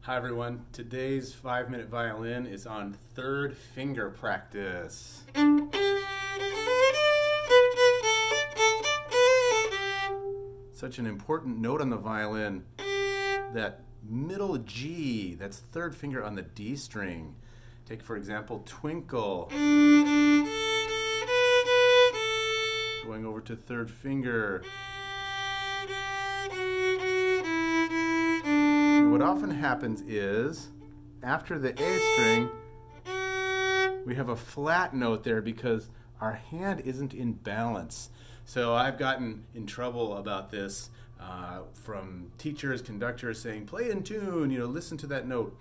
Hi everyone, today's 5-minute violin is on third finger practice. Such an important note on the violin, that middle G, that's third finger on the D string. Take for example, twinkle. Going over to third finger. What often happens is, after the A string, we have a flat note there because our hand isn't in balance. So I've gotten in trouble about this from teachers, conductors saying, play in tune, listen to that note.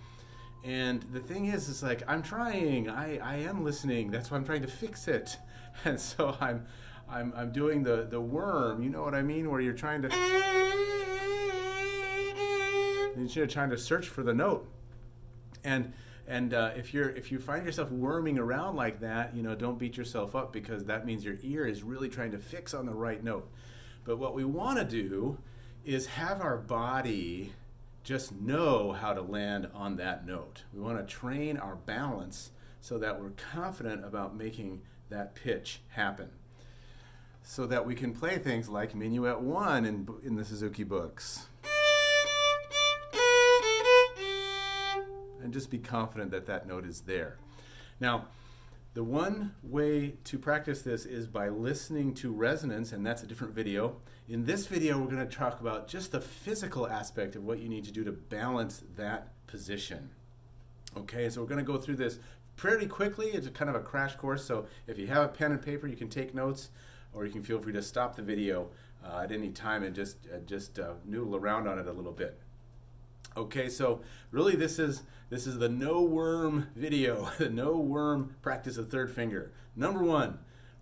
And the thing is like, I'm trying, I am listening, that's why I'm trying to fix it. And so I'm doing the worm, you know what I mean, where you're trying to search for the note, and if you find yourself worming around like that, don't beat yourself up, because that means your ear is really trying to fix on the right note. But what we want to do is have our body just know how to land on that note. We want to train our balance so that we're confident about making that pitch happen, so that we can play things like Minuet 1 in the Suzuki books. And just be confident that that note is there. Now, the one way to practice this is by listening to resonance, and that's a different video. In this video, we're going to talk about just the physical aspect of what you need to do to balance that position. Okay, so we're going to go through this pretty quickly. It's kind of a crash course, so if you have a pen and paper, you can take notes, or you can feel free to stop the video at any time and just noodle around on it a little bit. Okay, so really this is the no worm video, the no worm practice of third finger. Number one,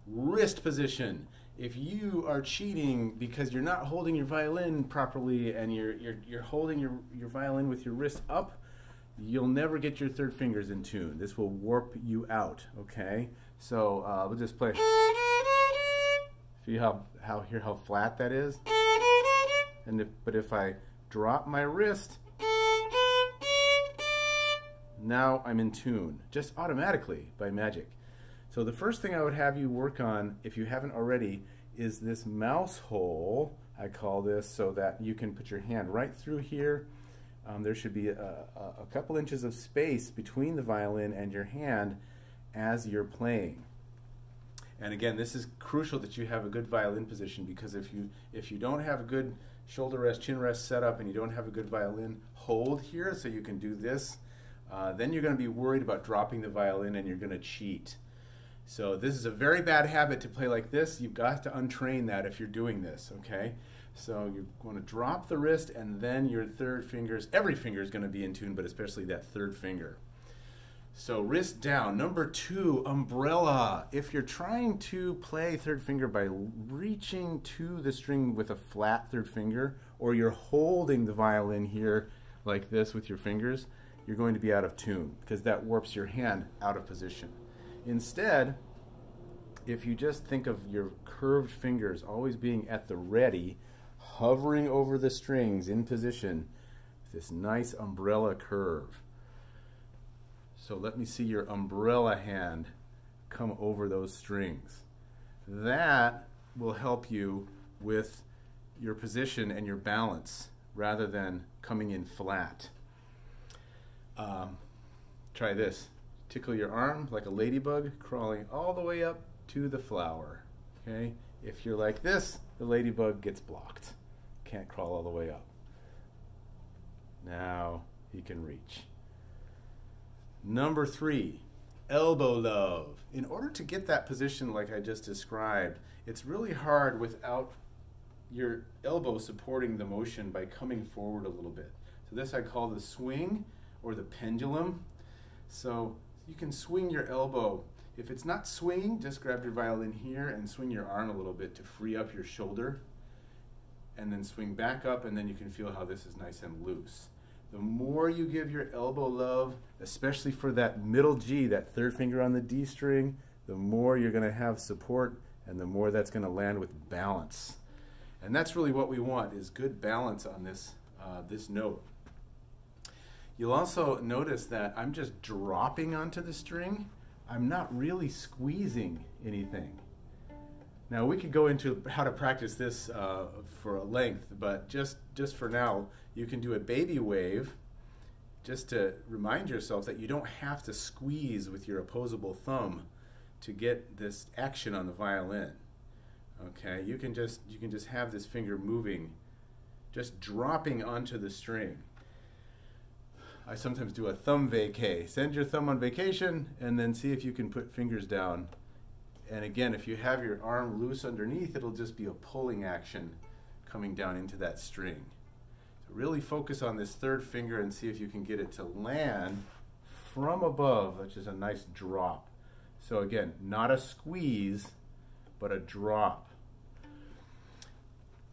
wrist position. If you are cheating because you're not holding your violin properly and you're holding your violin with your wrist up, you'll never get your third fingers in tune. This will warp you out, okay? So we'll just play. See how flat that is? But if I drop my wrist, now I'm in tune, just automatically, by magic. So the first thing I would have you work on, if you haven't already, is this mouse hole, I call this, so that you can put your hand right through here. There should be a couple inches of space between the violin and your hand as you're playing. And again, this is crucial that you have a good violin position, because if you don't have a good shoulder rest, chin rest set up, and you don't have a good violin hold here so you can do this, then you're going to be worried about dropping the violin and you're going to cheat. So this is a very bad habit to play like this. You've got to untrain that if you're doing this, okay? So you're going to drop the wrist, and then your third fingers, every finger is going to be in tune, but especially that third finger. So wrist down. Number two, umbrella. If you're trying to play third finger by reaching to the string with a flat third finger, or you're holding the violin here like this with your fingers, you're going to be out of tune, because that warps your hand out of position. Instead, if you just think of your curved fingers always being at the ready, hovering over the strings in position, with this nice umbrella curve. So let me see your umbrella hand come over those strings. That will help you with your position and your balance, rather than coming in flat. Try this. Tickle your arm like a ladybug crawling all the way up to the flower. Okay? If you're like this, the ladybug gets blocked. Can't crawl all the way up. Now he can reach. Number three, elbow love. In order to get that position like I just described, it's really hard without your elbow supporting the motion by coming forward a little bit. So this I call the swing, or the pendulum. So you can swing your elbow. If it's not swinging, just grab your violin here and swing your arm a little bit to free up your shoulder, and then swing back up, and then you can feel how this is nice and loose. The more you give your elbow love, especially for that middle G, that third finger on the D string, the more you're going to have support, and the more that's going to land with balance. And that's really what we want, is good balance on this, this note. You'll also notice that I'm just dropping onto the string. I'm not really squeezing anything. Now we could go into how to practice this for a length, but just for now, you can do a baby wave just to remind yourself that you don't have to squeeze with your opposable thumb to get this action on the violin. Okay, you can just have this finger moving, just dropping onto the string. I sometimes do a thumb vacay. Send your thumb on vacation and then see if you can put fingers down. And again, if you have your arm loose underneath, it'll just be a pulling action coming down into that string. So really focus on this third finger and see if you can get it to land from above, which is a nice drop. So again, not a squeeze, but a drop.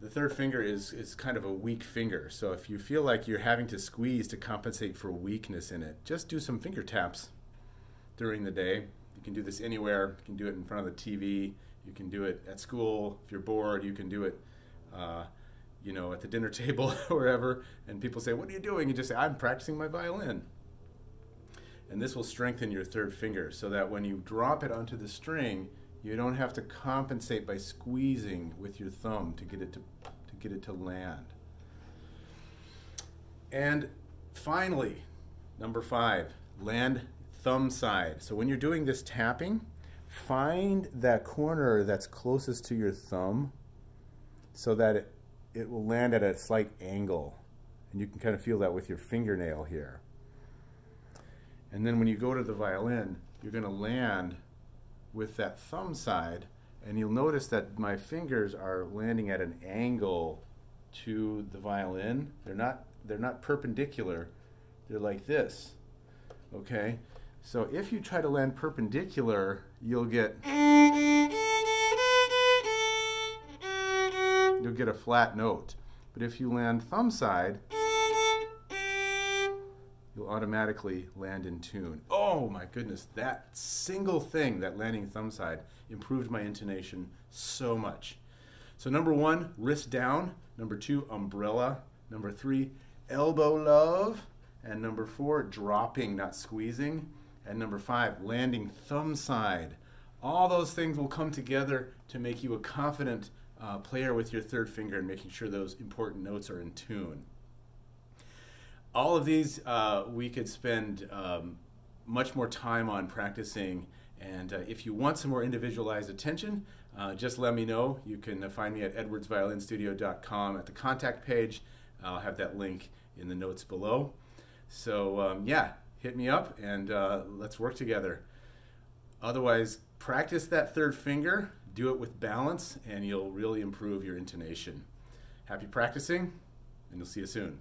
The third finger is kind of a weak finger, so if you feel like you're having to squeeze to compensate for weakness in it, just do some finger taps during the day. You can do this anywhere. You can do it in front of the TV. You can do it at school. If you're bored, you can do it you know, at the dinner table or wherever, and people say, "What are you doing?" You just say, "I'm practicing my violin." And this will strengthen your third finger so that when you drop it onto the string, you don't have to compensate by squeezing with your thumb to get it to land. And finally, number 5, land thumb side. So when you're doing this tapping, find that corner that's closest to your thumb so that it will land at a slight angle. And you can kind of feel that with your fingernail here. And then when you go to the violin, you're going to land with that thumb side, and you'll notice that my fingers are landing at an angle to the violin. They're not perpendicular. They're like this. Okay? So if you try to land perpendicular, you'll get a flat note. But if you land thumb side, you'll automatically land in tune. Oh my goodness, that single thing, that landing thumb side, improved my intonation so much. So number 1, wrist down. Number 2, umbrella. Number 3, elbow love. And number 4, dropping, not squeezing. And number 5, landing thumb side. All those things will come together to make you a confident player with your third finger and making sure those important notes are in tune. All of these we could spend much more time on practicing, and if you want some more individualized attention, just let me know. You can find me at edwardsviolinstudio.com at the contact page. I'll have that link in the notes below. So yeah, hit me up and let's work together. Otherwise, practice that third finger, do it with balance, and you'll really improve your intonation. Happy practicing, and you'll see you soon.